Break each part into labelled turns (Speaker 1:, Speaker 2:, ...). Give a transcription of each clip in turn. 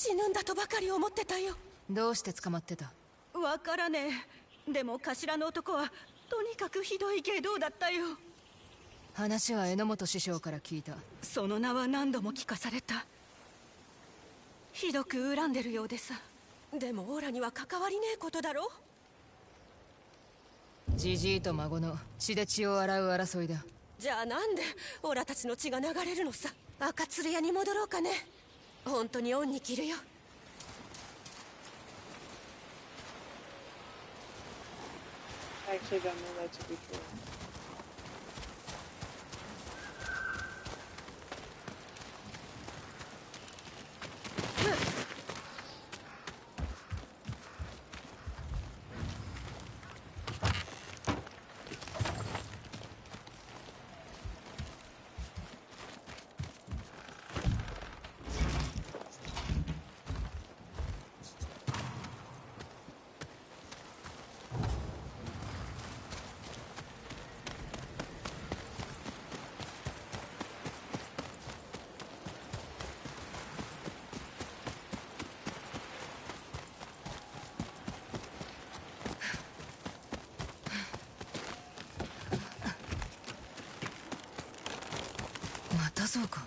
Speaker 1: 死ぬんだとばかり思ってたよ。
Speaker 2: どうして捕まってた？
Speaker 1: わからねえ。でも頭の男はとにかくひどい外道だったよ。
Speaker 2: 話は榎本師匠から聞いた。
Speaker 1: その名は何度も聞かされた。ひどく恨んでるようでさ。でもオーラには関わりねえことだろ。
Speaker 2: じじいと孫の血で血を洗う争いだ。
Speaker 1: じゃあなんでオーラたちの血が流れるのさ。赤鶴屋に戻ろうかね。本当に恩に着るよ。
Speaker 3: I actually don't know that to be true.
Speaker 2: またそうか。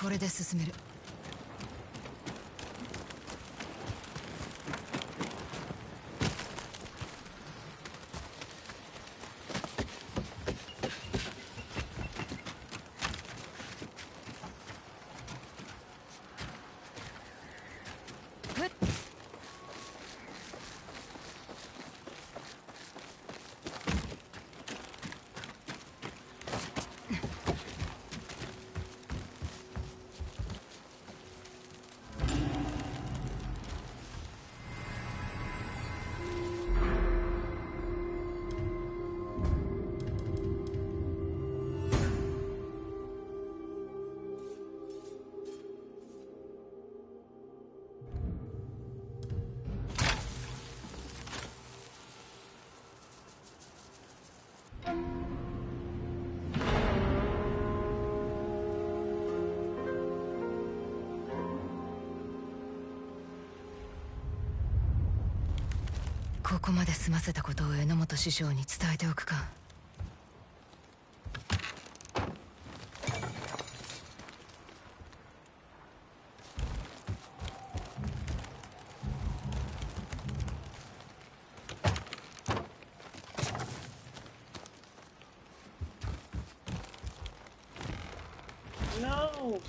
Speaker 2: これで進める。ここまで済ませたことを榎本師匠に伝えておくか。
Speaker 3: No!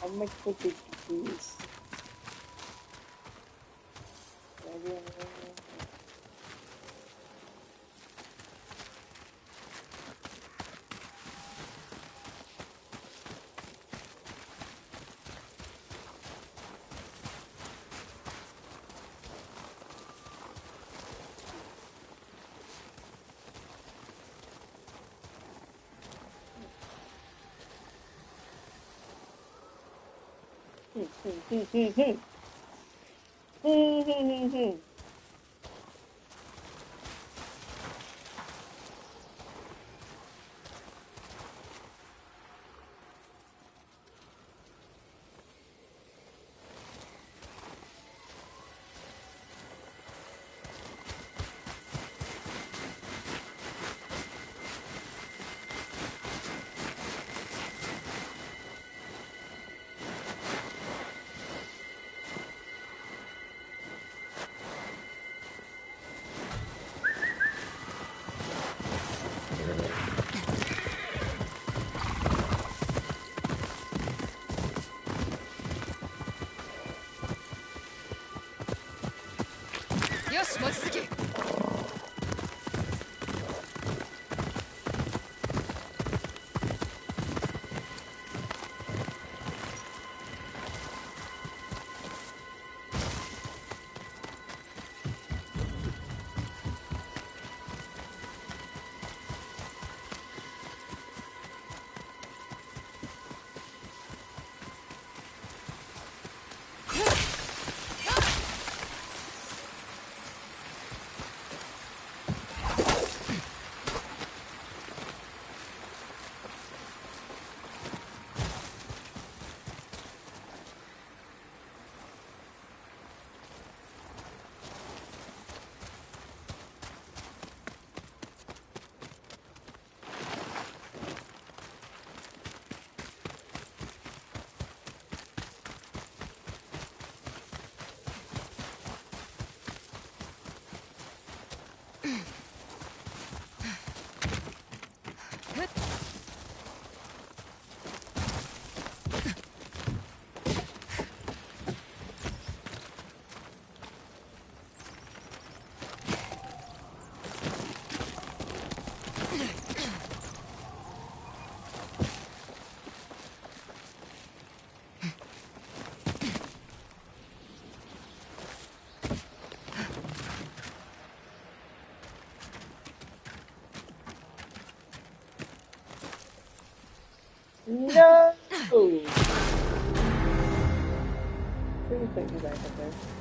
Speaker 3: I'll make cookie please.
Speaker 2: よし、望月。
Speaker 3: No! Please take me back up there.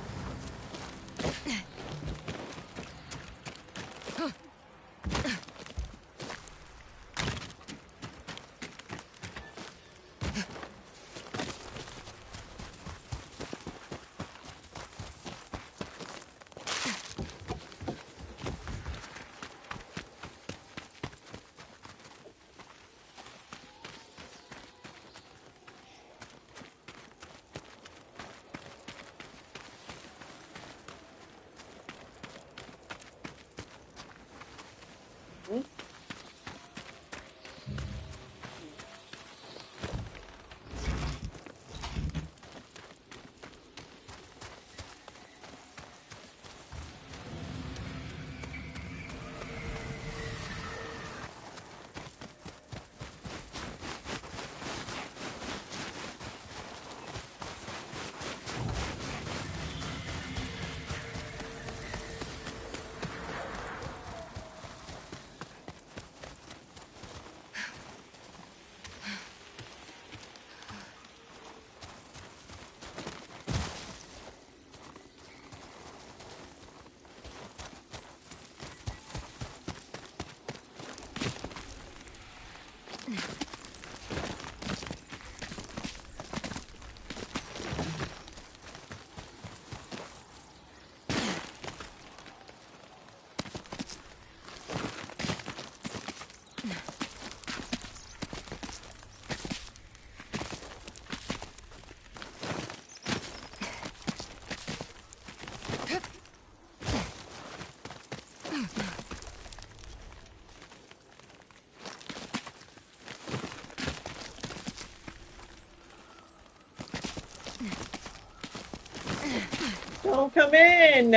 Speaker 3: Don't come in!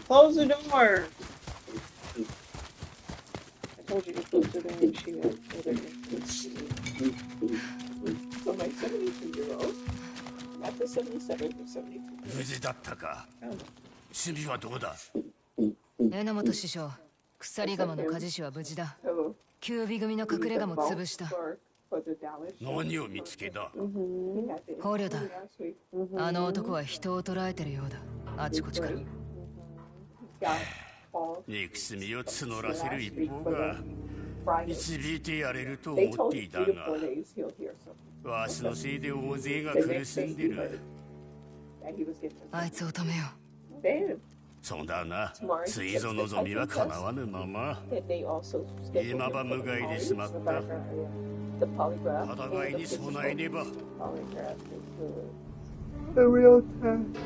Speaker 3: Close the door! I told you to close the door when she got
Speaker 4: So my 72-year-old, not the 77 or 72.
Speaker 5: 無事だったか。趣味はどうだ。
Speaker 2: 榎本師匠、鎖釜の鍛冶師は無事だ。
Speaker 4: So
Speaker 2: キュービ組の隠れ家も潰した。
Speaker 4: for the Dallas show,
Speaker 5: 何を見つけた。
Speaker 4: he had the
Speaker 2: 捕虜だ。
Speaker 4: last week.
Speaker 2: あの男は人を捕らえてるようだ。あちこちから。
Speaker 4: He got called
Speaker 5: 憎しみを募らせる一方が
Speaker 4: Friday.
Speaker 5: 導いてやれると
Speaker 4: They
Speaker 5: 思っ
Speaker 4: told
Speaker 5: て
Speaker 4: him
Speaker 5: いた
Speaker 4: 3 to
Speaker 5: が
Speaker 4: 4 days he'll hear something.
Speaker 5: わしのせいで大勢が
Speaker 4: The
Speaker 5: 苦
Speaker 4: next
Speaker 5: し
Speaker 4: day
Speaker 5: んで
Speaker 4: he
Speaker 5: る
Speaker 4: heard that he was getting
Speaker 2: あいつを止めよ
Speaker 4: banned.
Speaker 5: そうだなついぞ望みは叶わぬまま
Speaker 4: And they also scheduled
Speaker 5: 今は
Speaker 4: him
Speaker 5: 無
Speaker 4: for
Speaker 5: 害
Speaker 4: the
Speaker 5: でしまった
Speaker 4: polygraph.
Speaker 5: 戦いに備えねば
Speaker 4: Polygraph is the real test.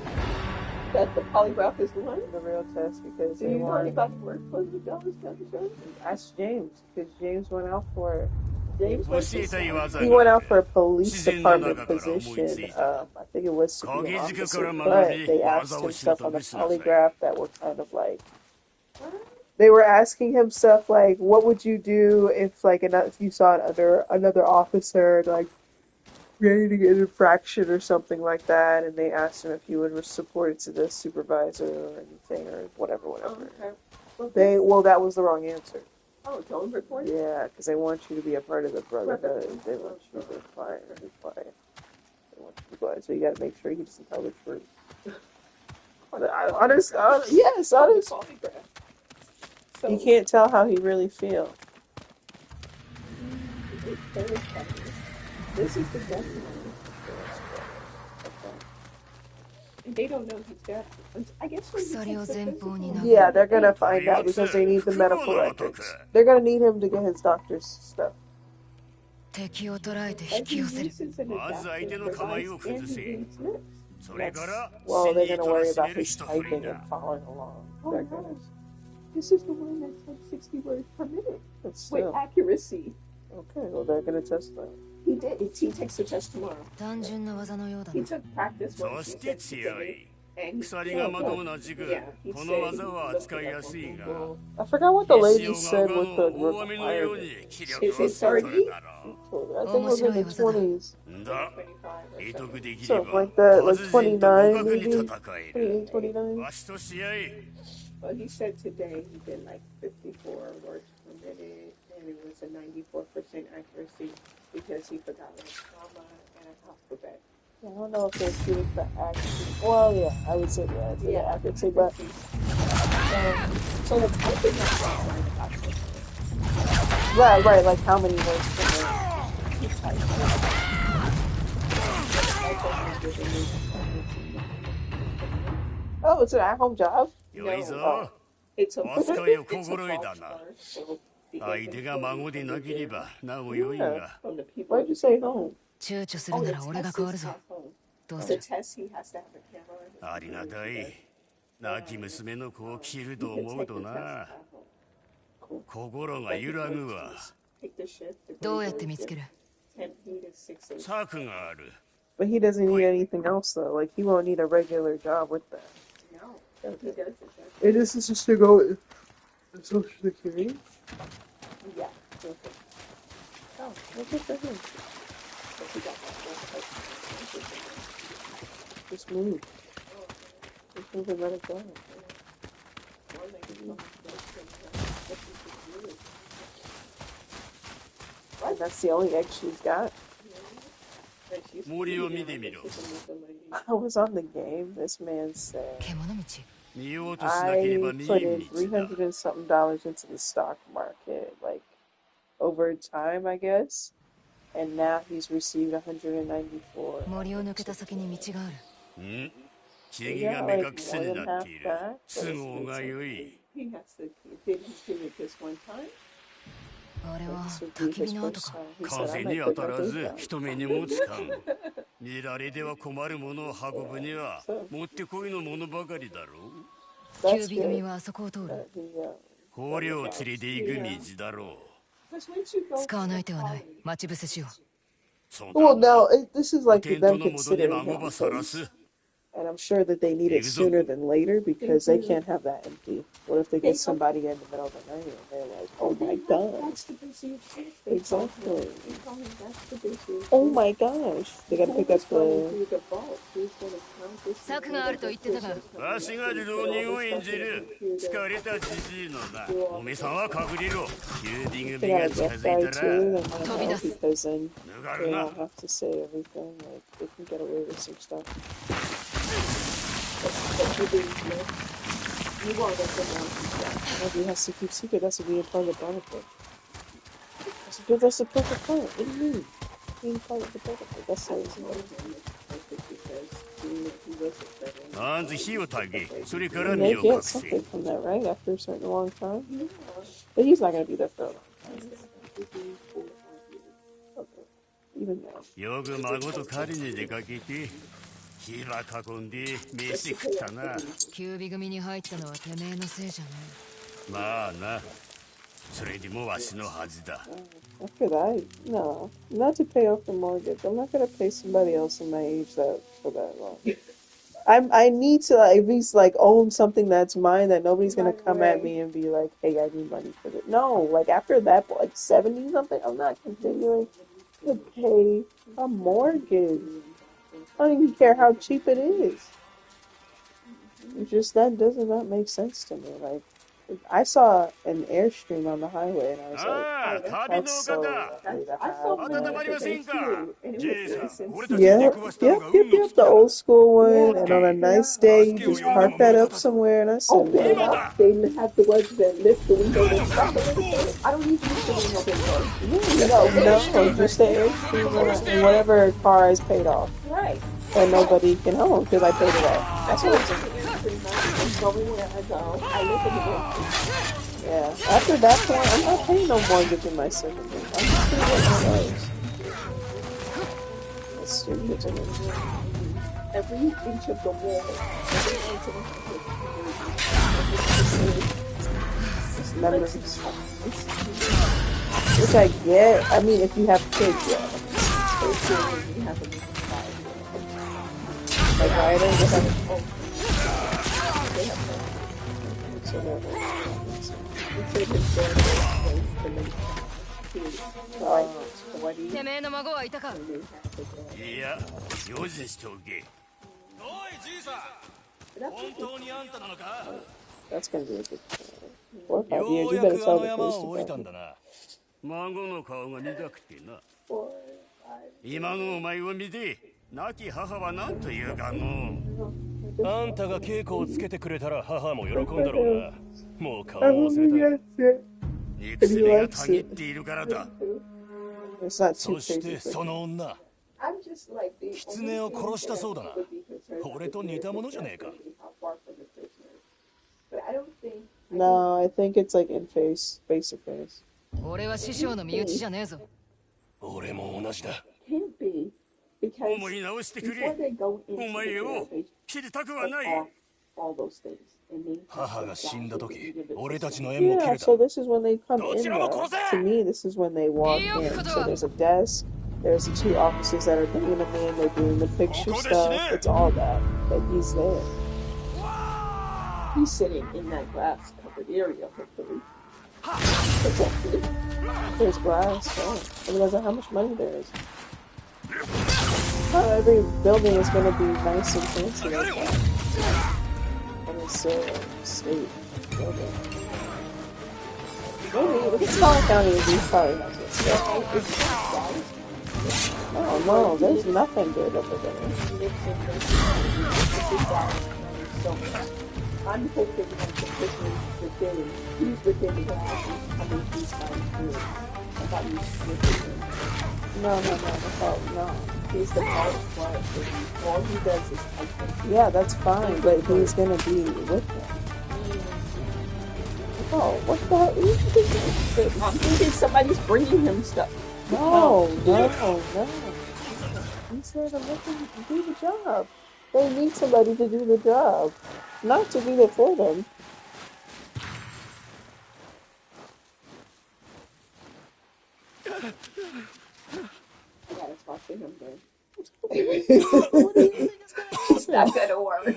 Speaker 4: That the polygraph is the one?
Speaker 3: the real test because
Speaker 4: Do
Speaker 3: they
Speaker 4: you know
Speaker 3: want.
Speaker 4: anybody who worked for the Dallas County Sheriff?
Speaker 3: Ask James because James went out for it.
Speaker 4: James
Speaker 5: 教
Speaker 4: worked
Speaker 5: えたい技
Speaker 3: He went
Speaker 5: が
Speaker 3: out for a police
Speaker 5: 自然の
Speaker 3: department
Speaker 5: 中から思い
Speaker 3: position.
Speaker 5: ついた
Speaker 3: I think it was to be an
Speaker 5: 鍵づくか
Speaker 3: officer,
Speaker 5: ら
Speaker 3: but
Speaker 5: 学び
Speaker 3: they
Speaker 5: 技
Speaker 3: asked
Speaker 5: を
Speaker 3: him
Speaker 5: 習
Speaker 3: stuff on
Speaker 5: 得
Speaker 3: the
Speaker 5: しなさい
Speaker 3: polygraph that were kind of like they were asking him stuff like, "What would you do if if you saw another officer like creating an infraction or something like that?" And they asked him if he would report it to the supervisor or anything or whatever.
Speaker 4: Okay.
Speaker 3: That was the wrong answer.
Speaker 4: Oh, don't report it?
Speaker 3: Yeah, because they want you to be a part of the brotherhood. They want you to fire. They want you to go out. So you got to make sure he doesn't tell the truth. Honest, yes, honest.
Speaker 4: Polygraph. So,
Speaker 3: You can't tell how he really feels.
Speaker 4: This is the death one. And they don't know he's dead. I guess when he
Speaker 2: 鎖を
Speaker 4: takes the
Speaker 2: 前方に
Speaker 4: physical-
Speaker 2: 投げ
Speaker 3: Yeah, they're gonna find out because they need the medical records. They're gonna need him to get his doctor's stuff.
Speaker 2: 敵を捕らえて
Speaker 4: And
Speaker 2: 引き
Speaker 4: he
Speaker 2: 寄せる。
Speaker 4: uses an
Speaker 5: まず相手の構えを
Speaker 4: adaptive
Speaker 5: 崩
Speaker 4: device
Speaker 5: せ
Speaker 4: and he reads lips.
Speaker 5: それから
Speaker 3: Well,
Speaker 5: 死
Speaker 3: they're
Speaker 5: に
Speaker 3: gonna
Speaker 5: 取ら
Speaker 3: worry
Speaker 5: せ
Speaker 3: about
Speaker 5: れる
Speaker 3: his
Speaker 5: 一振り
Speaker 3: typing
Speaker 5: だ
Speaker 3: and following along.
Speaker 4: Oh,
Speaker 3: They're
Speaker 4: gosh.
Speaker 3: gonna-
Speaker 4: This is the one that said 60 words per minute
Speaker 3: but
Speaker 4: with
Speaker 3: still.
Speaker 4: accuracy.
Speaker 3: Okay, well, they're gonna test that.
Speaker 4: He did. He takes the test tomorrow.
Speaker 2: 単純な技のようだ
Speaker 4: He
Speaker 2: な。
Speaker 4: took practice
Speaker 5: そ
Speaker 4: once
Speaker 5: し
Speaker 4: he
Speaker 5: て
Speaker 4: said
Speaker 5: 強
Speaker 4: today,
Speaker 5: い
Speaker 4: and he
Speaker 5: 鎖釜と同じく
Speaker 4: Yeah, he
Speaker 5: この
Speaker 4: said
Speaker 5: 技
Speaker 4: he
Speaker 5: は
Speaker 4: looked
Speaker 5: 扱い
Speaker 4: it
Speaker 5: や
Speaker 4: up
Speaker 5: す
Speaker 4: on
Speaker 5: いが
Speaker 4: Google.
Speaker 3: I forgot what the
Speaker 5: 西
Speaker 3: lady
Speaker 5: 尾
Speaker 3: said
Speaker 5: 側
Speaker 3: with the
Speaker 5: の大雨のよう
Speaker 3: requirement.
Speaker 5: に気力を注ぐだろ
Speaker 3: I think it was in the 20s.
Speaker 5: うだ
Speaker 4: 25 or
Speaker 5: 得
Speaker 4: something.
Speaker 5: 得できれ
Speaker 3: So,
Speaker 5: ば
Speaker 3: like that,
Speaker 5: 達
Speaker 3: like
Speaker 5: 人と
Speaker 3: 29,
Speaker 5: 互角に
Speaker 3: maybe?
Speaker 5: 戦える
Speaker 3: 28, 29?
Speaker 5: わしと試合
Speaker 4: Well, he said today he did like 54 words per minute, and it was a 94% accuracy because he forgot like comma and an alphabet.
Speaker 3: I don't know if they're shooting the action. Well, yeah, I would say yeah, it's the accuracy, but
Speaker 4: So the typing is not right about this.
Speaker 3: right, like how many words per minute you type. Oh, it's an at-home job?
Speaker 5: よいぞ
Speaker 4: It's a
Speaker 5: 扱いを
Speaker 4: it's a
Speaker 5: 心得
Speaker 4: false
Speaker 5: だな
Speaker 4: start, so the
Speaker 5: 相手が孫でなければなおよいが
Speaker 4: from the people.
Speaker 3: Why'd you say home?
Speaker 2: 躊躇する
Speaker 4: Oh,
Speaker 2: な
Speaker 4: the
Speaker 2: ら俺が
Speaker 4: test
Speaker 2: 変わ
Speaker 4: is
Speaker 2: るぞ。
Speaker 4: at home.
Speaker 2: どうす
Speaker 4: The
Speaker 2: る？
Speaker 4: test he has to have a camera.
Speaker 5: ありがたい亡き娘の子を切ると思うとな心が揺らぐわ
Speaker 4: Take the shift to
Speaker 2: どうやって見つける？
Speaker 4: 10 feet is 6 inches.
Speaker 5: 策がある
Speaker 3: But he doesn't need anything else though. Like he won't need a regular job with that.
Speaker 4: No, he does it.
Speaker 3: It is just to go with Social Security.
Speaker 4: Yeah.
Speaker 3: Oh, look at that.
Speaker 4: So he got that one.
Speaker 3: Just move. Just move and let it go. And that's the only egg she's got.
Speaker 5: 森を見てみろ
Speaker 3: I was on the game. This man said
Speaker 2: 獣道。
Speaker 5: 見ようとしなければ
Speaker 3: I
Speaker 5: 見
Speaker 3: put
Speaker 5: え
Speaker 3: in
Speaker 5: ん道だ
Speaker 3: $300 and something dollars into the stock market, like over time, I guess. And now he's received 194.
Speaker 2: 森を抜けた先に道がある。
Speaker 5: ん地が目隠しになっている都合が良い
Speaker 4: He has to. Did he do it this one time?
Speaker 2: あれは
Speaker 3: This would
Speaker 2: 焚
Speaker 3: be
Speaker 2: き
Speaker 3: his
Speaker 2: 火の跡
Speaker 3: first
Speaker 2: か。
Speaker 3: time. He said, I
Speaker 5: 風
Speaker 3: might
Speaker 5: に
Speaker 3: put
Speaker 5: 当
Speaker 3: my
Speaker 5: たら
Speaker 3: foot
Speaker 5: ず
Speaker 3: down.
Speaker 5: 人目にもつかん見られでは困るものを運ぶにはもってこいのものばかりだろう
Speaker 2: キュ
Speaker 3: That's
Speaker 2: ービ組
Speaker 3: good.
Speaker 2: はあそこを通る。
Speaker 3: That he,
Speaker 5: 捕虜を連れて行く道だろう
Speaker 4: Because once you go
Speaker 2: 使わ
Speaker 4: to
Speaker 2: な
Speaker 4: the
Speaker 2: い手はない。
Speaker 4: college,
Speaker 2: 待ち伏せしよう。
Speaker 5: そう
Speaker 3: well,
Speaker 5: だ
Speaker 3: now this is like
Speaker 5: テン
Speaker 3: them
Speaker 5: トの元で
Speaker 3: considering
Speaker 5: 孫
Speaker 3: him
Speaker 5: ばさら
Speaker 3: because
Speaker 5: す
Speaker 3: And I'm sure that they need it sooner than later because they can't have that empty. What if they get somebody in the middle of the night and they're like, oh my god.
Speaker 4: That's the busiest.
Speaker 3: Exactly.
Speaker 4: That's the busiest.
Speaker 3: Oh my gosh. They gotta pick up the.
Speaker 4: Through the vault. He's gonna count this.
Speaker 2: 策があると言ってたが
Speaker 5: わしが浪人を演じる疲れたじじいのなおめさんはかぶりろキュービング
Speaker 3: They
Speaker 5: ビが
Speaker 3: gotta
Speaker 5: 近
Speaker 3: get
Speaker 5: づ
Speaker 3: by
Speaker 5: いたら
Speaker 3: too, then I don't know,
Speaker 2: Tobidas.
Speaker 3: because then
Speaker 5: 脱が
Speaker 3: they
Speaker 5: るな
Speaker 3: don't have to say everything. Like, they can get away with some stuff.
Speaker 4: You want to come on.
Speaker 3: Nobody has to keep secret. That's to be a part of the benefit. That's the perfect part. What do you mean? Being part of the benefit. That's how it's going.
Speaker 5: まず火をたげそれから
Speaker 3: And
Speaker 5: 身
Speaker 3: they
Speaker 5: を
Speaker 3: get
Speaker 5: 隠せ
Speaker 3: something from that, right? After a certain long time? But he's not going to be there for a long time. Okay. Even though.
Speaker 5: よく孫と狩りに出かけて火ば囲んで飯食ったな
Speaker 2: キュービ組に入ったのはてめえのせいじゃね
Speaker 5: まあなそれでもわしのはずだ
Speaker 3: After that, no. Not to pay off the mortgage. I'm not going to pay somebody else in my age that for that long. I need to at least like own something that's mine that nobody's gonna come at me and be like, hey, I need money for this. No, like after that, like 70 something, I'm not continuing to pay a mortgage. I don't even care how cheap it is. It's just that does not make sense to me. Like I saw an Airstream on the highway and I was like, oh, that's so lovely to have. Yep. The old school one, and on a nice day, you just park that up somewhere, and I said,
Speaker 4: They have the ones that lift the window and stop a little bit. I don't even lift the window.
Speaker 3: no, just the Airstream and whatever car is paid off.
Speaker 4: Right.
Speaker 3: And nobody can own because I paid it off. That's what I'm saying.
Speaker 4: Everywhere I go, I live in the window.
Speaker 3: Yeah. After that point, I'm not paying no mortgage in my second one. I'm just gonna get one of those. That's stupid to me.
Speaker 4: Every inch of the wall, every inch of
Speaker 3: Just memories. Which I get. I mean, if you have kids, yeah. Like Ryder, they have
Speaker 2: てめえの孫はいたか
Speaker 5: いや用心しておけおいじいさん本当にあんたなのか
Speaker 3: That's gonna be a good 4 or 5 years. You better tell the police to go.
Speaker 5: 孫の顔が見たくてな今のお前を見て亡き母は何というかのあんたが稽古をつけてくれたら母も喜んだろうなもう顔を忘れた肉すりがたぎっているからだ
Speaker 3: It's not too
Speaker 5: そして
Speaker 3: crazy.
Speaker 5: その女狐を殺したそうだな俺と似たものじゃねえか
Speaker 3: No, I think it's like in face to face.
Speaker 2: 俺は師匠の身内じゃねえぞ
Speaker 5: 俺も同じだ
Speaker 4: Can't be. Because
Speaker 5: 思い直してく
Speaker 4: before
Speaker 5: れ
Speaker 4: they go into
Speaker 5: お前を
Speaker 4: the
Speaker 5: 切りたくはない
Speaker 4: all those things. And they
Speaker 5: 母が死んだ時俺たちの縁も切
Speaker 3: Yeah,
Speaker 5: れた
Speaker 3: so this is when they come in though. To me, this is when they walk in. So there's a desk, there's the 2 officers that are bringing them in, they're doing the picture stuff. It's all that. But he's there.
Speaker 4: he's sitting in that glass covered area, hopefully.
Speaker 3: There's glass, yeah. Otherwise, how much money there is. Not every building is going to be nice and fancy like that. And it's a state building. Maybe, look at Smaller County, these probably has it. No, there's nothing good over there.
Speaker 4: I'm hoping that the person within, he's within the house, I mean, he's not good. I thought he was within.
Speaker 3: No.
Speaker 4: He's the most smart. All he does is type.
Speaker 3: Yeah, that's fine, but he's gonna be with them. Oh, what the hell?
Speaker 4: I'm thinking somebody's bringing him stuff.
Speaker 3: No. He's there to let them do the job. They need somebody to do the job, not to do it for them.
Speaker 4: I gotta talk to him then. it's not gonna work and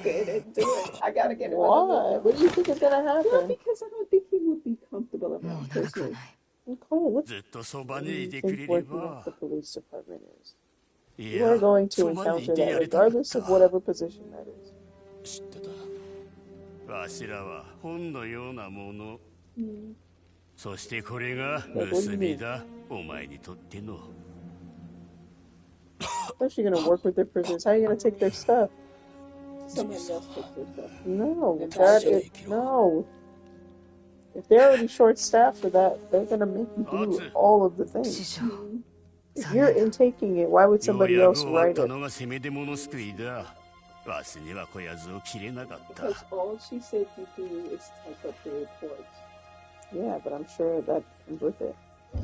Speaker 4: do it. I gotta get another
Speaker 3: Why?
Speaker 4: look.
Speaker 3: What do you think is gonna
Speaker 4: Well,
Speaker 3: happen?
Speaker 4: because I don't think he would be comfortable
Speaker 2: もう
Speaker 4: around
Speaker 2: 長くは
Speaker 4: prisoners.
Speaker 2: ない
Speaker 3: Nicole, what
Speaker 5: ずっとそば
Speaker 3: do
Speaker 5: にい
Speaker 3: you
Speaker 5: てく
Speaker 3: think
Speaker 5: れれ
Speaker 3: working at
Speaker 5: ば
Speaker 3: the police department is?
Speaker 5: い
Speaker 3: You are
Speaker 5: や
Speaker 3: going to
Speaker 5: そばにい
Speaker 3: encounter
Speaker 5: て
Speaker 3: that
Speaker 5: やりたかっ
Speaker 3: regardless of
Speaker 5: た
Speaker 3: whatever position that is.
Speaker 5: 知ってたわしらは本のようなもの、そしてこれが盗みだお前にとっての
Speaker 3: Of course you're gonna work with their prisoners. How are you gonna take their stuff?
Speaker 4: Somebody else takes their stuff.
Speaker 3: No, no. If they're already short-staffed for that, they're gonna make you do all of the
Speaker 2: 師
Speaker 3: things.
Speaker 2: 匠
Speaker 3: If you're in taking it, why would
Speaker 5: よう
Speaker 3: somebody
Speaker 5: やく
Speaker 3: else
Speaker 5: 終わっ
Speaker 3: write
Speaker 5: た
Speaker 3: it?
Speaker 5: のがせめてもの救いだわしにはこやつを切れなかった
Speaker 4: Because all she said you do is type up the reports.
Speaker 3: Yeah, but I'm sure that comes with it.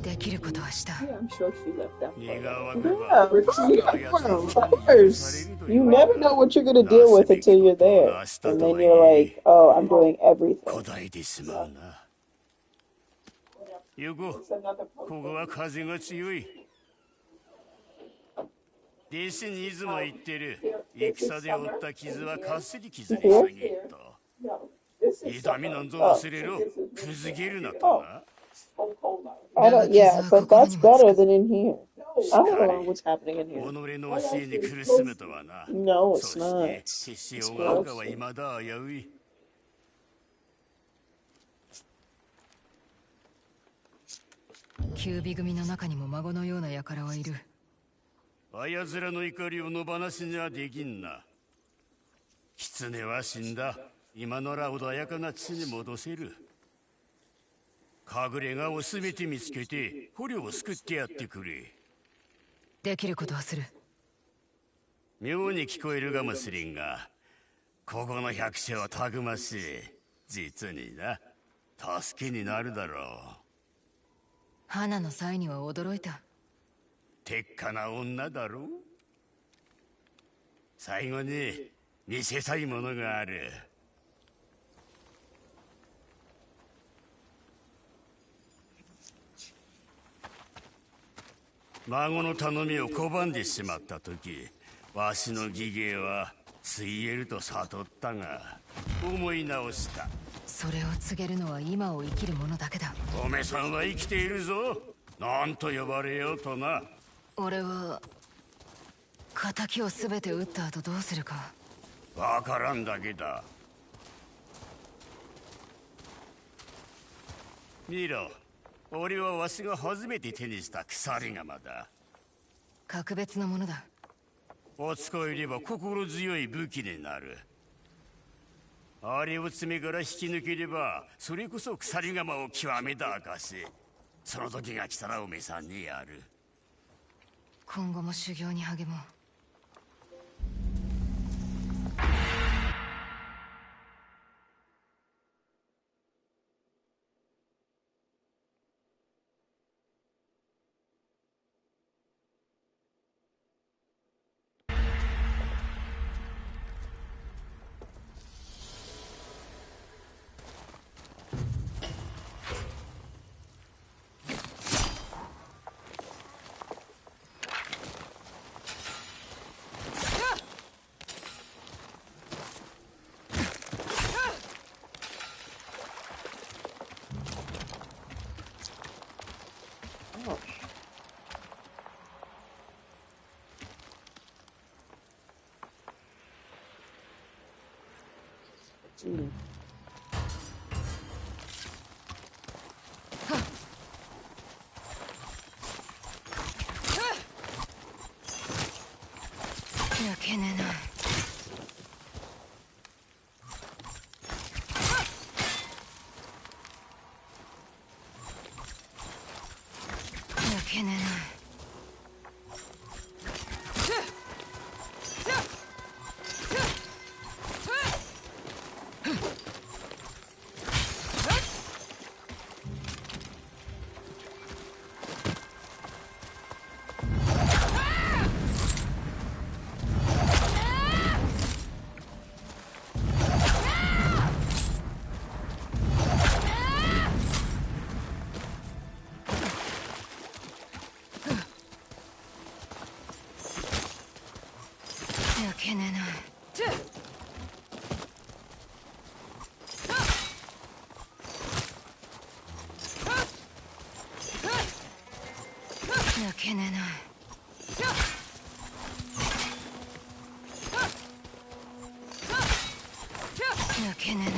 Speaker 2: できることはした
Speaker 4: Yeah, I'm sure she left that
Speaker 5: 荷
Speaker 4: part.
Speaker 5: が湧
Speaker 3: Yeah,
Speaker 5: けば
Speaker 3: of course. You never know what you're gonna deal with until you're there. And then you're like, oh, I'm doing
Speaker 5: 古
Speaker 3: everything.
Speaker 5: 代でしまうなユゴ
Speaker 4: It's another
Speaker 5: こ
Speaker 4: post.
Speaker 5: こは風が強い弟子にいつも言ってる戦で負った傷はかすり傷に過ぎと
Speaker 4: No, this is
Speaker 5: 痛みなんぞ忘れろくずげるなとな
Speaker 4: oh, hold on.
Speaker 3: I don't, yeah, but that's better than in here. I don't know what's happening in
Speaker 5: 己
Speaker 3: here.
Speaker 5: の教えに苦しむとはな
Speaker 3: No,
Speaker 5: そ
Speaker 3: it's
Speaker 5: して
Speaker 3: not.
Speaker 5: 必死をがうかは未だ危うい
Speaker 2: キュービ組の中にも孫のような輩はいる
Speaker 5: あやつらの怒りを野放しにはできんな狐は死んだ今なら穏やかな地に戻せる隠れ家をすべて見つけて捕虜を救ってやってくれ
Speaker 2: できることはする
Speaker 5: 妙に聞こえるかもしれんがここの百姓はたくましい実にな助けになるだろう
Speaker 2: 花の際には驚いた
Speaker 5: 鉄火な女だろう最後に見せたいものがある孫の頼みを拒んでしまった時わしの義芸はついえると悟ったが思い直した
Speaker 2: それを告げるのは今を生きる者だけだ
Speaker 5: おめさんは生きているぞ何と呼ばれようとな
Speaker 2: 俺は仇を全て撃った後どうするか
Speaker 5: わからんだけだ見ろ俺はわしが初めて手にした鎖鎌だ
Speaker 2: 格別のものだ
Speaker 5: お使いれば心強い武器になるあれを爪から引き抜ければそれこそ鎖鎌を極めた証その時が来たらおめさんにやる
Speaker 2: 今後も修行に励もう
Speaker 3: Mm.
Speaker 2: 焼けねえな焼けねえな焼けねえなけねえな。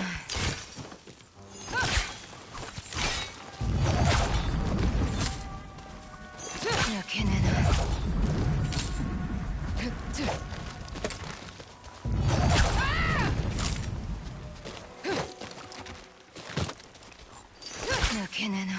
Speaker 2: 焼けねえな。焼けねえな。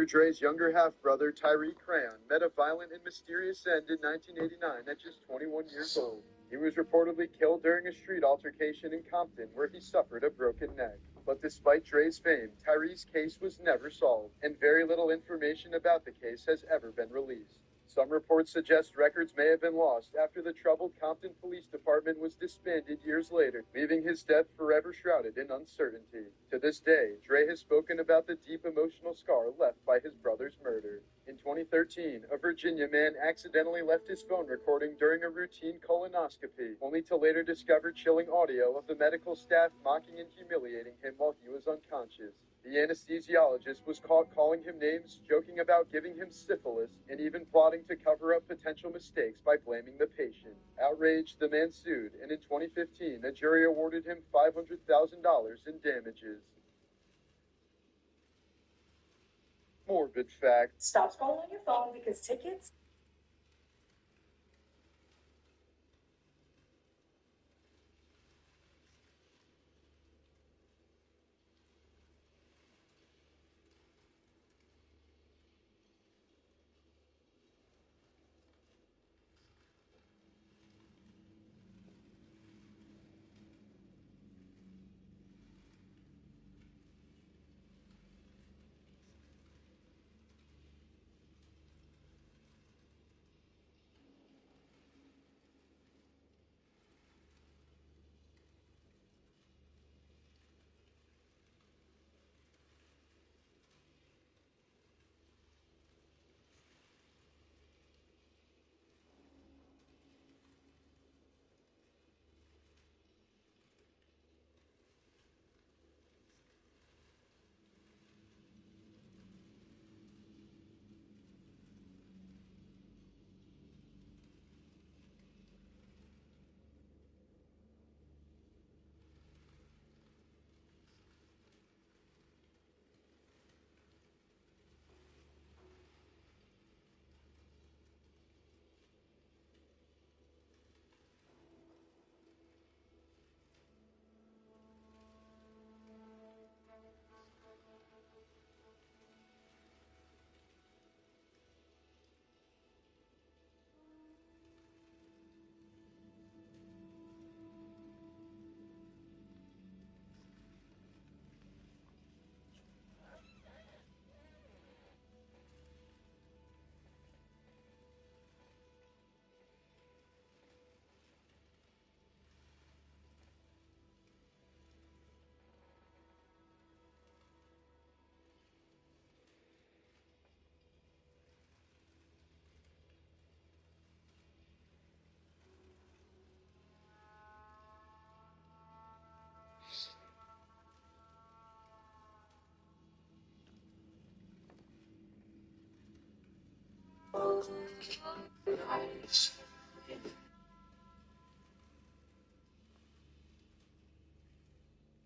Speaker 6: Dr. Dre's younger half-brother, Tyree Crayon, met a violent and mysterious end in 1989 at just 21 years old. He was reportedly killed during a street altercation in Compton, where he suffered a broken neck. But despite Dre's fame, Tyree's case was never solved, and very little information about the case has ever been released. Some reports suggest records may have been lost after the troubled Compton Police Department was disbanded years later, leaving his death forever shrouded in uncertainty. To this day, Dre has spoken about the deep emotional scar left by his brother's murder. In 2013, a Virginia man accidentally left his phone recording during a routine colonoscopy, only to later discover chilling audio of the medical staff mocking and humiliating him while he was unconscious. The anesthesiologist was caught calling him names, joking about giving him syphilis, and even plotting to cover up potential mistakes by blaming the patient. Outraged, the man sued, and in 2015, a jury awarded him $500,000 in damages. Morbid fact.
Speaker 7: Stop scrolling on your phone because tickets.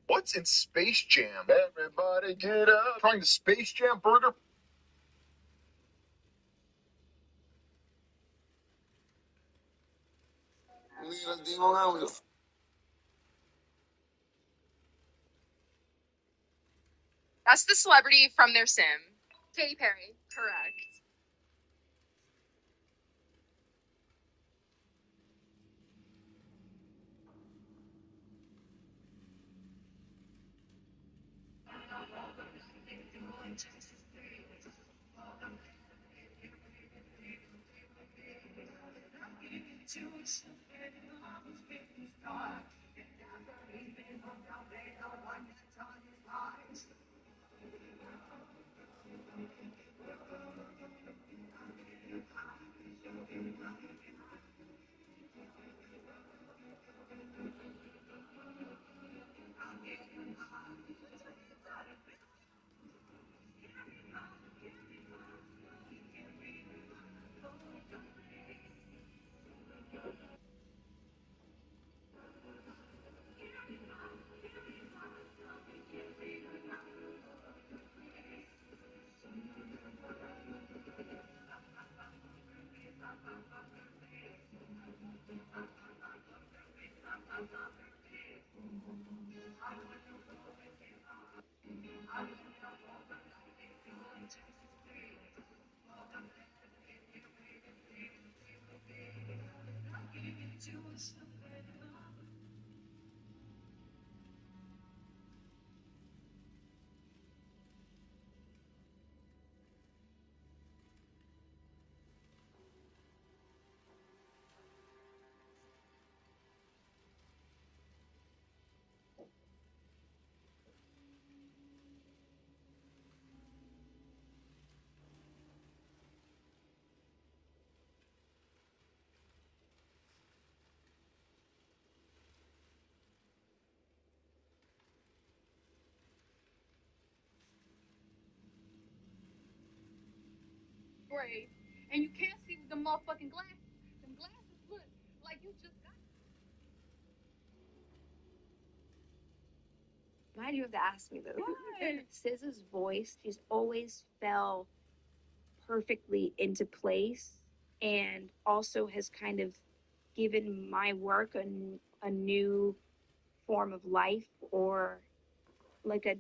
Speaker 6: What's in Space Jam? Everybody get up. Trying the Space Jam burger.
Speaker 8: That's the celebrity from their sim. Katy Perry, correct. Right. And you can't see with the motherfucking glasses. Them glasses look like you just got. Why do you have to ask me this? SZA's voice, she's always fell perfectly into place and also has kind of given my work a new form of life or like a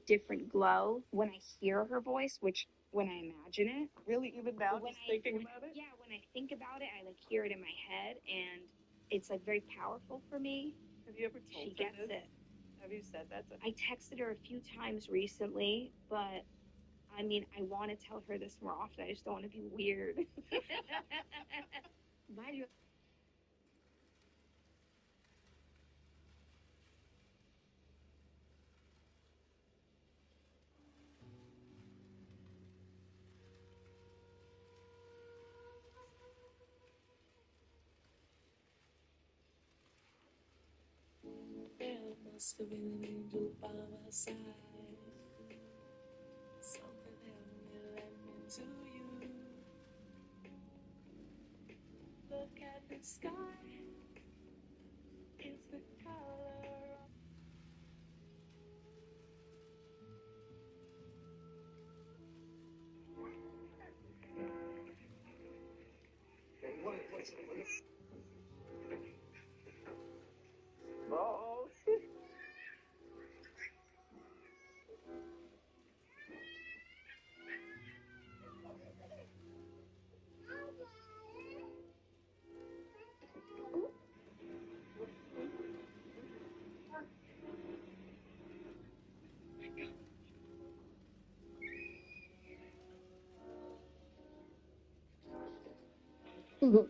Speaker 8: different glow when I hear her voice, which when I imagine it.
Speaker 4: Really, even now, just thinking about it?
Speaker 8: Yeah, when I think about it, I like hear it in my head and it's like very powerful for me.
Speaker 4: Have you ever told
Speaker 8: She
Speaker 4: her
Speaker 8: gets
Speaker 4: this?
Speaker 8: it.
Speaker 4: Have you said that to her?
Speaker 8: I texted her a few times recently, but I mean, I want to tell her this more often. I just don't want to be weird. Why do you?
Speaker 9: There must have been an angel by my side. Something heavenly led me to you. Look at the sky. It's the color of.
Speaker 4: Oh,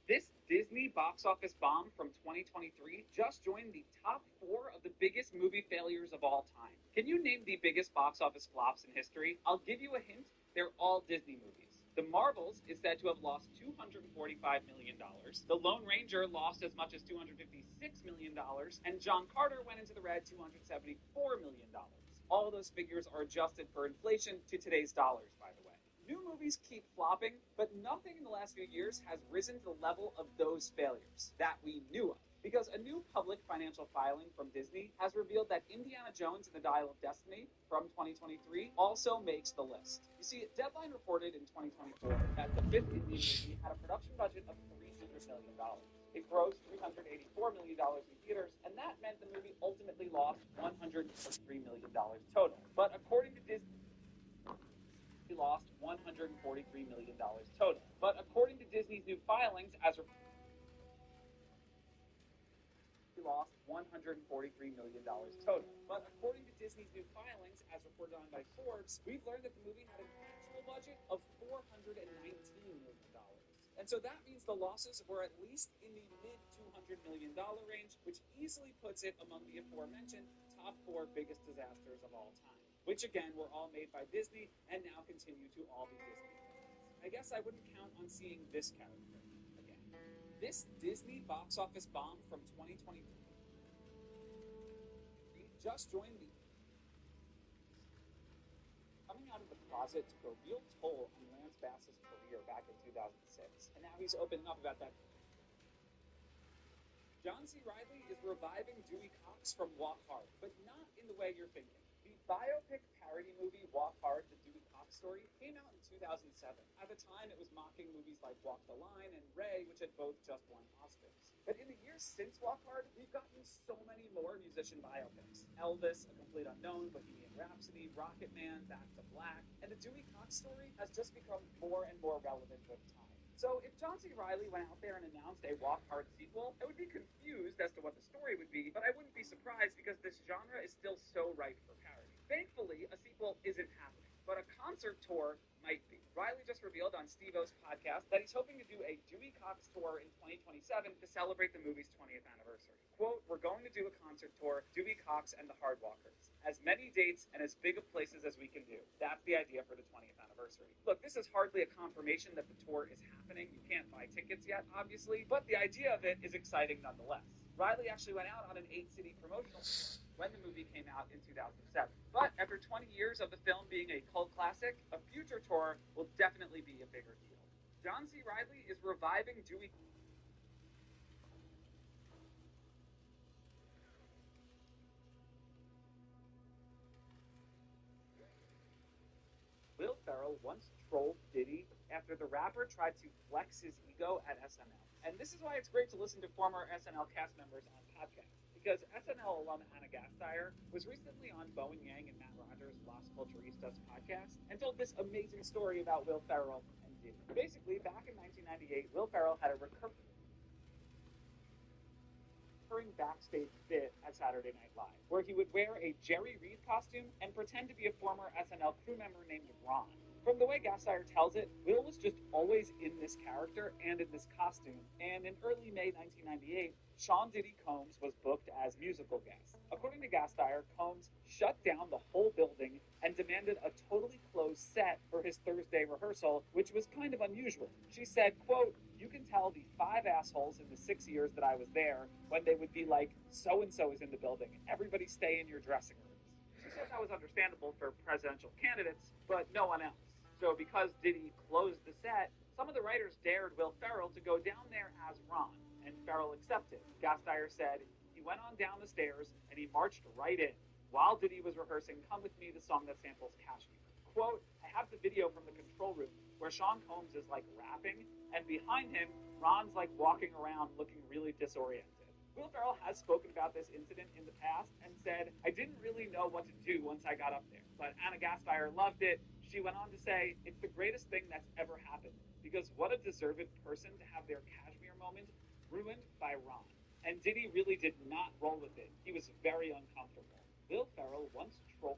Speaker 10: This Disney box office bomb from 2023 just joined the top 4 of the biggest movie failures of all time. Can you name the biggest box office flops in history? I'll give you a hint. They're all Disney movies. The Marvels is said to have lost $245 million. The Lone Ranger lost as much as $256 million. And John Carter went into the red $274 million. All those figures are adjusted for inflation to today's dollars, by the way. New movies keep flopping, but nothing in the last few years has risen to the level of those failures that we knew of. Because a new public financial filing from Disney has revealed that Indiana Jones and the Dial of Destiny from 2023 also makes the list. You see, Deadline reported in 2024 that the fifth Indy movie had a production budget of $300 million. It grossed $384 million in theaters, and that meant the movie ultimately lost $143 million total. But according to Disney, lost $143 million total. But according to Disney's new filings, lost $143 million total. But according to Disney's new filings, as reported on by Forbes, we've learned that the movie had an actual budget of $419 million. And so that means the losses were at least in the mid $200 million range, which easily puts it among the aforementioned top 4 biggest disasters of all time. Which again were all made by Disney and now continue to all be Disney films. I guess I wouldn't count on seeing this character again. This Disney box office bomb from 2023 just joined the coming out of the closet took a real toll on Lance Bass's career back in 2006, and now he's opening up about that. John C. Reilly is reviving Dewey Cox from Walk Hard, but not in the way you're thinking. The biopic parody movie Walk Hard, the Dewey Cox story, came out in 2007. At the time, it was mocking movies like Walk the Line and Ray, which had both just won Oscars. But in the years since Walk Hard, we've gotten so many more musician biopics. Elvis, A Complete Unknown, Bohemian Rhapsody, Rocket Man, Back to Black, and the Dewey Cox story has just become more and more relevant with time. So if John C. Reilly went out there and announced a Walk Hard sequel, I would be confused as to what the story would be, but I wouldn't be surprised because this genre is still so ripe for parody. Thankfully, a sequel isn't happening, but a concert tour might be. Reilly just revealed on Steve-O's podcast that he's hoping to do a Dewey Cox tour in 2027 to celebrate the movie's 20th anniversary. Quote, "We're going to do a concert tour, Dewey Cox and the Hardwalkers. As many dates and as big of places as we can do. That's the idea for the 20th anniversary." Look, this is hardly a confirmation that the tour is happening. You can't buy tickets yet, obviously, but the idea of it is exciting nonetheless. Reilly actually went out on an 8-city promotional tour when the movie came out in 2007. But after 20 years of the film being a cult classic, a future tour will definitely be a bigger deal. John C. Reilly is reviving Dewey. Will Ferrell once trolled Diddy after the rapper tried to flex his ego at SNL. And this is why it's great to listen to former SNL cast members on podcasts. Because SNL alum Anna Gasteyer was recently on Bowen Yang and Matt Rogers' Las Culturistas podcast and told this amazing story about Will Ferrell and Diddy. Basically, back in 1998, Will Ferrell had a recurring backstage bit at Saturday Night Live, where he would wear a Jerry Reed costume and pretend to be a former SNL crew member named Ron. From the way Gasteyer tells it, Will was just always in this character and in this costume, and in early May 1998, Sean Diddy Combs was booked as musical guest. According to Gasteyer, Combs shut down the whole building and demanded a totally closed set for his Thursday rehearsal, which was kind of unusual. She said, quote, "You can tell the 5 assholes in the 6 years that I was there when they would be like, so-and-so is in the building, everybody stay in your dressing rooms." She says that was understandable for presidential candidates, but no one else. So because Diddy closed the set, some of the writers dared Will Ferrell to go down there as Ron, and Ferrell accepted. Gasteyer said, "He went on down the stairs, and he marched right in, while Diddy was rehearsing Come With Me, the song that samples Kashmir." Quote, "I have the video from the control room, where Sean Combs is like rapping, and behind him, Ron's like walking around looking really disoriented." Will Ferrell has spoken about this incident in the past and said, "I didn't really know what to do once I got up there, but Anna Gasteyer loved it." She went on to say, "It's the greatest thing that's ever happened, because what a deserved person to have their cashmere moment ruined by Ron. And Diddy really did not roll with it. He was very uncomfortable. Will Ferrell once trolled.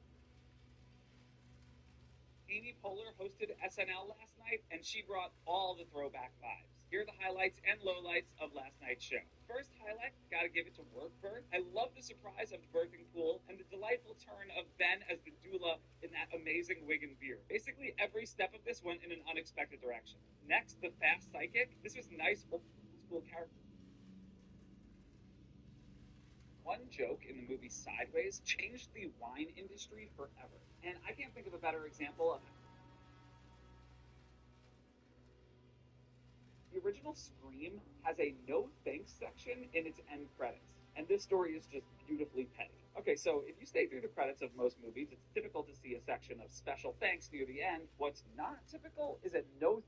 Speaker 10: Amy Poehler hosted SNL last night, and she brought all the throwback vibes. Here are the highlights and lowlights of last night's show. First highlight, gotta give it to Work Birth. I love the surprise of the birthing pool and the delightful turn of Ben as the doula in that amazing wig and beard. Basically, every step of this went in an unexpected direction. Next, the fast psychic. This was nice old school character. One joke in the movie Sideways changed the wine industry forever. And I can't think of a better example of the original Scream has a no thanks section in its end credits. And this story is just beautifully petty. Okay, so if you stay through the credits of most movies, it's typical to see a section of special thanks near the end. What's not typical is a no.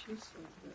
Speaker 4: He's so good.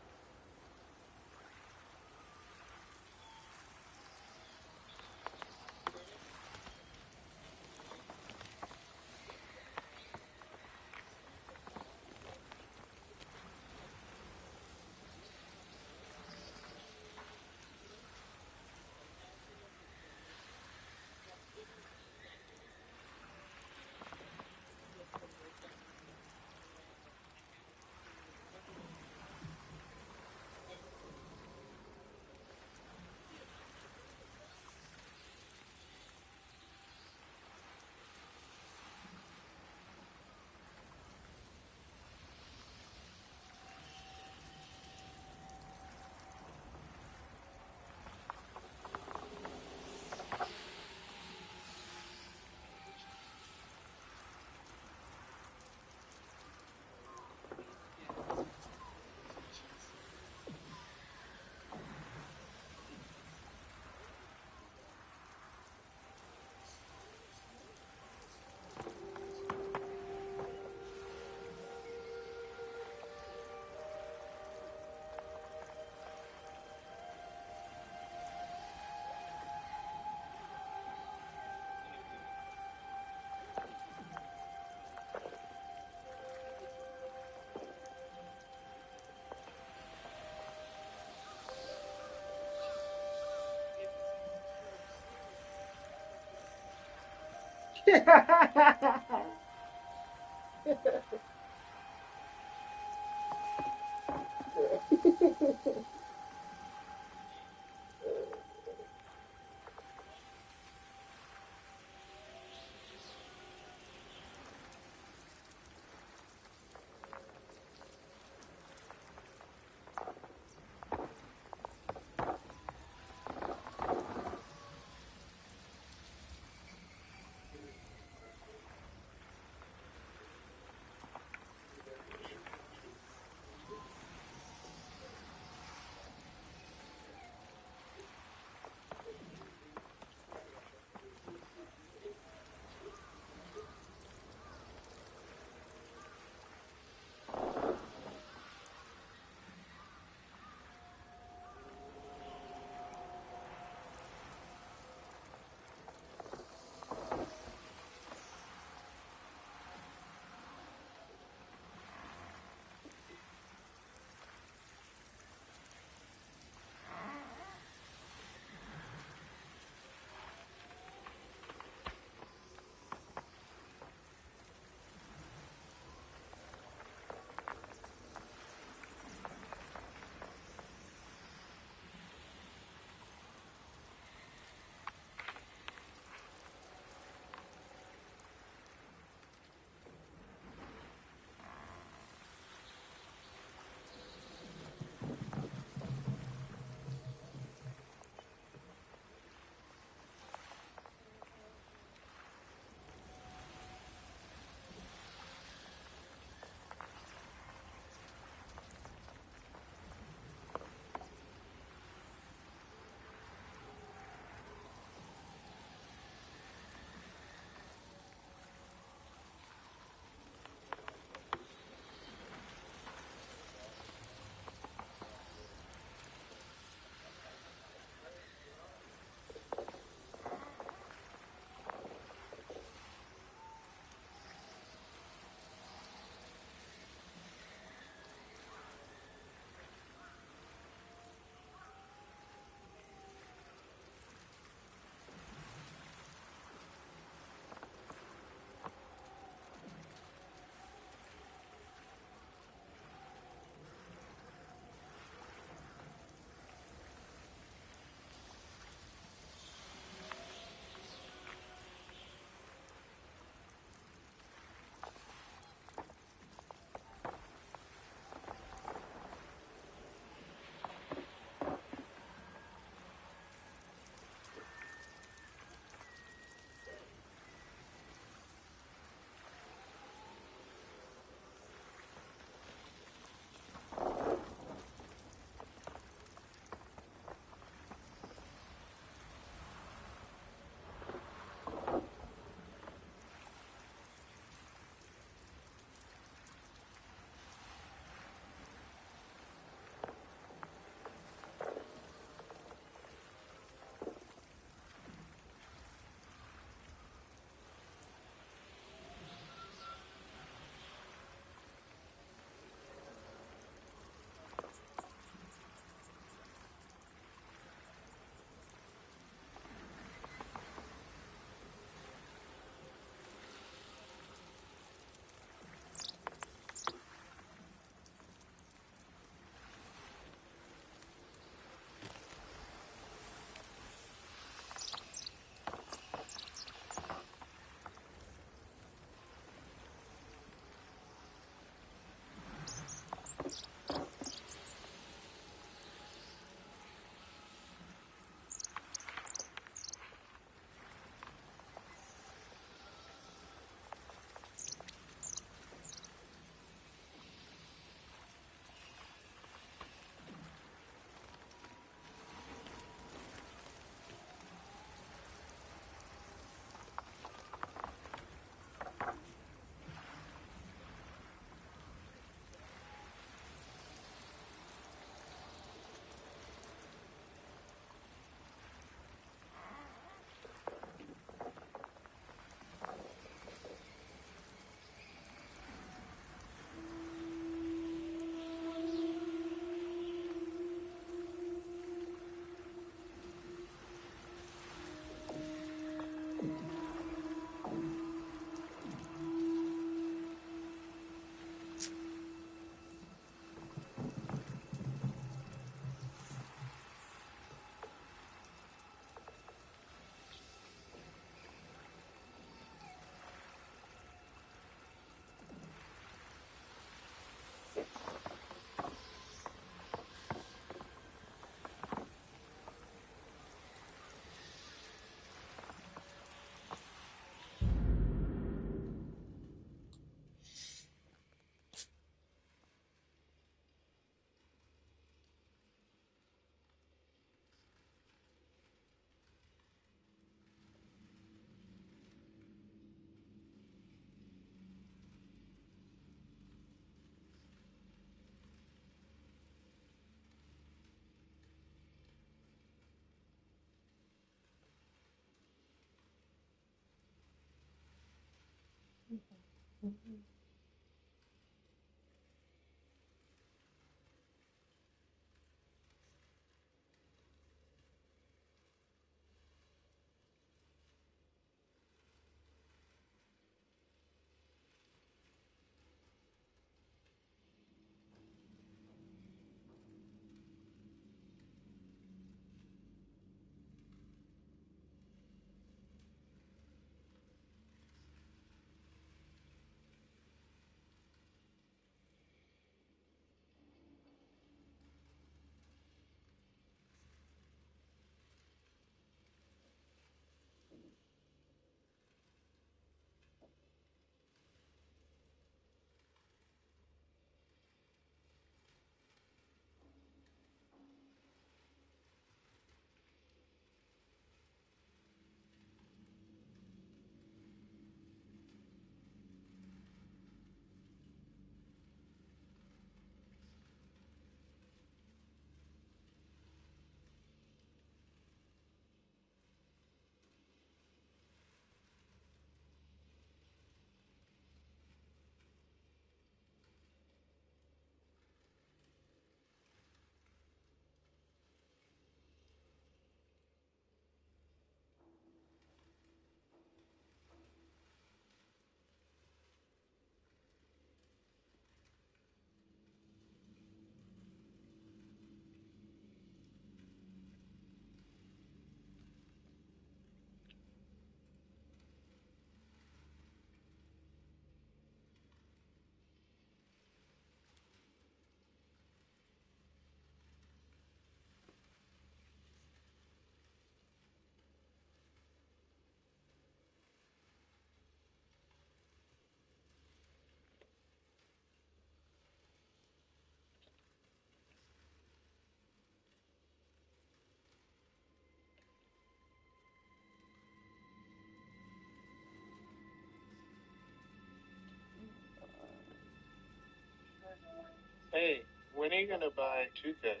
Speaker 6: Hey, when are you gonna buy toothpaste?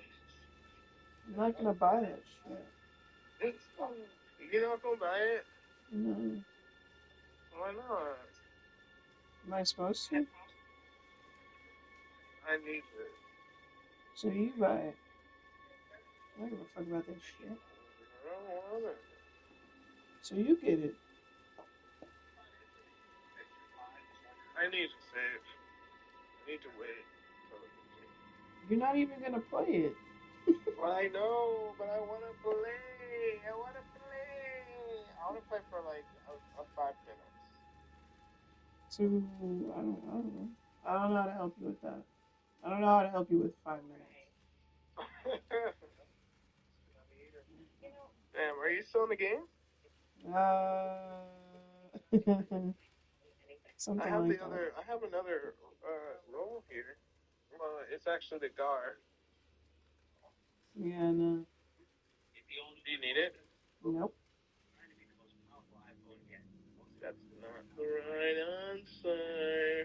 Speaker 3: I'm not gonna buy that shit.
Speaker 6: You're not gonna buy it?
Speaker 3: No.
Speaker 6: Why not?
Speaker 3: Am I supposed to?
Speaker 6: I need it.
Speaker 3: So you buy it. I don't give a fuck about that shit.
Speaker 6: I don't want it.
Speaker 3: So you get it.
Speaker 6: I need to save. I need to wait.
Speaker 3: You're not even gonna play it.
Speaker 6: Well, I know, but I wanna play. I wanna play for like a 5 minutes.
Speaker 3: So I don't know. I don't know how to help you with that. I don't know how to help you with 5 minutes.
Speaker 6: Damn, are you still in the game?
Speaker 3: Something
Speaker 6: I have
Speaker 3: like
Speaker 6: the
Speaker 3: that.
Speaker 6: other. I have another role here. Well, it's actually the Gar.
Speaker 3: Yeah, no.
Speaker 6: Do you need it?
Speaker 3: Nope.
Speaker 6: That's not the right answer.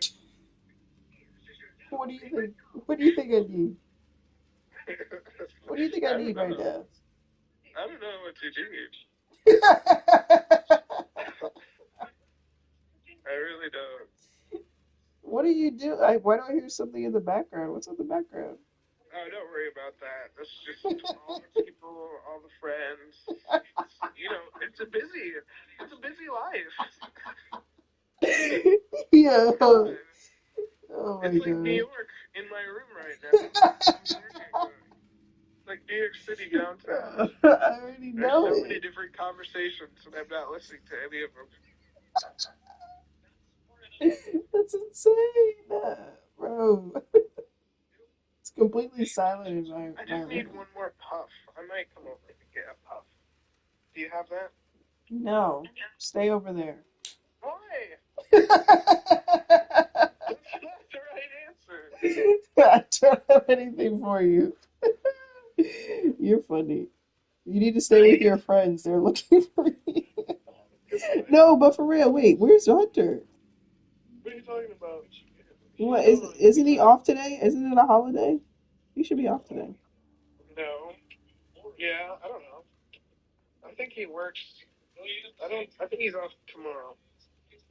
Speaker 3: What do you think? What do you think I need? What do you think I need right now?
Speaker 6: I don't know what you need. I really don't.
Speaker 3: What do you do? Why do I hear something in the background? What's in the background?
Speaker 6: Oh, don't worry about that. That's just all the people, all the friends. You know, it's a busy life.
Speaker 3: Yeah. Oh my
Speaker 6: It's like
Speaker 3: god.
Speaker 6: New York in my room right now. It's like New York City downtown.
Speaker 3: I already know
Speaker 6: There's so
Speaker 3: it.
Speaker 6: many different conversations, and I'm not listening to any of them.
Speaker 3: That's insane, bro. It's completely silent in my
Speaker 6: I just need
Speaker 3: room.
Speaker 6: one more puff. I might come over and get a puff. Do you have that?
Speaker 3: No, stay over there.
Speaker 6: Why? That's not the right answer.
Speaker 3: I don't have anything for you. You're funny. You need to stay with your friends. They're looking for you. No, but for real, wait, where's Hunter?
Speaker 6: What are you talking about?
Speaker 3: What isn't he off today? Isn't it a holiday? He should be off today.
Speaker 6: No. Yeah, I don't know. I think he works. I think he's off tomorrow.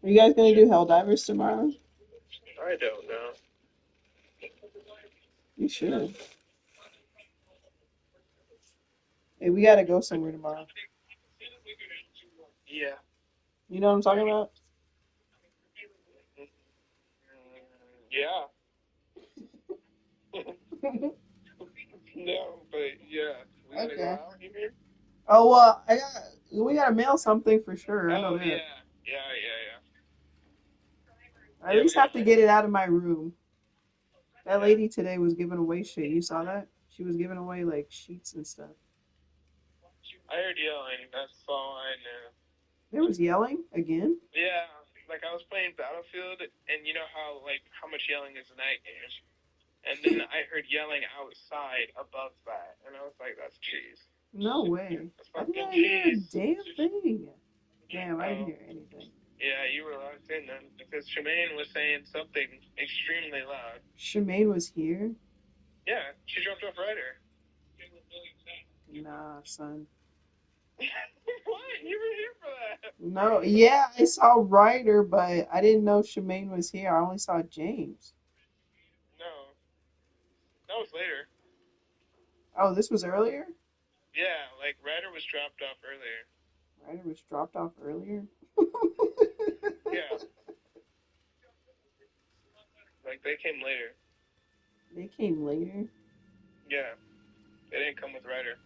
Speaker 3: Are you guys gonna do Helldivers tomorrow?
Speaker 11: I don't know.
Speaker 3: You should. Hey, we gotta go somewhere tomorrow.
Speaker 11: Yeah.
Speaker 3: You know what I'm talking about?
Speaker 11: Yeah. No, but yeah. We gotta go
Speaker 3: Okay.
Speaker 11: out, you mean?
Speaker 3: Oh, we gotta mail something for sure. I know
Speaker 11: Oh,
Speaker 3: that.
Speaker 11: yeah. Yeah.
Speaker 3: I at
Speaker 11: Yeah, we
Speaker 3: least have to
Speaker 11: gotta.
Speaker 3: get it out of my room. That
Speaker 11: Yeah.
Speaker 3: lady today was giving away shit. You saw that? She was giving away like sheets and stuff.
Speaker 11: I heard yelling. That's all I knew.
Speaker 3: There was yelling again.
Speaker 11: Yeah, like I was playing Battlefield, and you know how much yelling is in that game. And then I heard yelling outside above that, and I was like, "That's cheese."
Speaker 3: No way.
Speaker 11: That's
Speaker 3: I
Speaker 11: fucking
Speaker 3: didn't hear a
Speaker 11: cheese.
Speaker 3: damn thing. Damn, I didn't
Speaker 11: Oh,
Speaker 3: hear anything.
Speaker 11: yeah, you were locked in then because Shemaine was saying something extremely loud.
Speaker 3: Shemaine was here?
Speaker 11: Yeah, she dropped off Ryder.
Speaker 3: Nah, son.
Speaker 11: What? You were here for that?
Speaker 3: No, yeah, I saw Ryder, but I didn't know Shemaine was here. I only saw James.
Speaker 11: No, that was later.
Speaker 3: Oh, this was earlier?
Speaker 11: Yeah, like Ryder was dropped off earlier.
Speaker 3: Ryder was dropped off earlier?
Speaker 11: Yeah. Like they came later.
Speaker 3: They came later?
Speaker 11: Yeah. They didn't come with Ryder.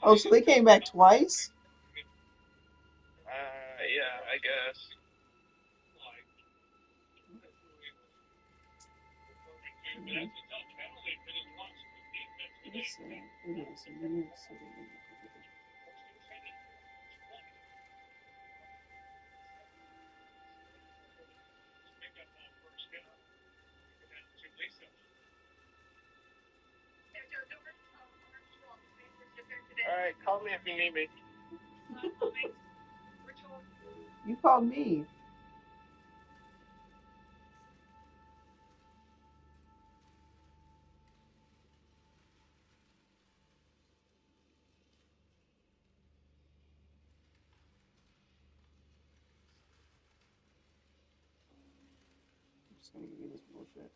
Speaker 3: Oh, so they came back twice?
Speaker 11: Yeah, I guess. Alright, call me if you need me.
Speaker 3: You called me. I'm just gonna give you this bullshit.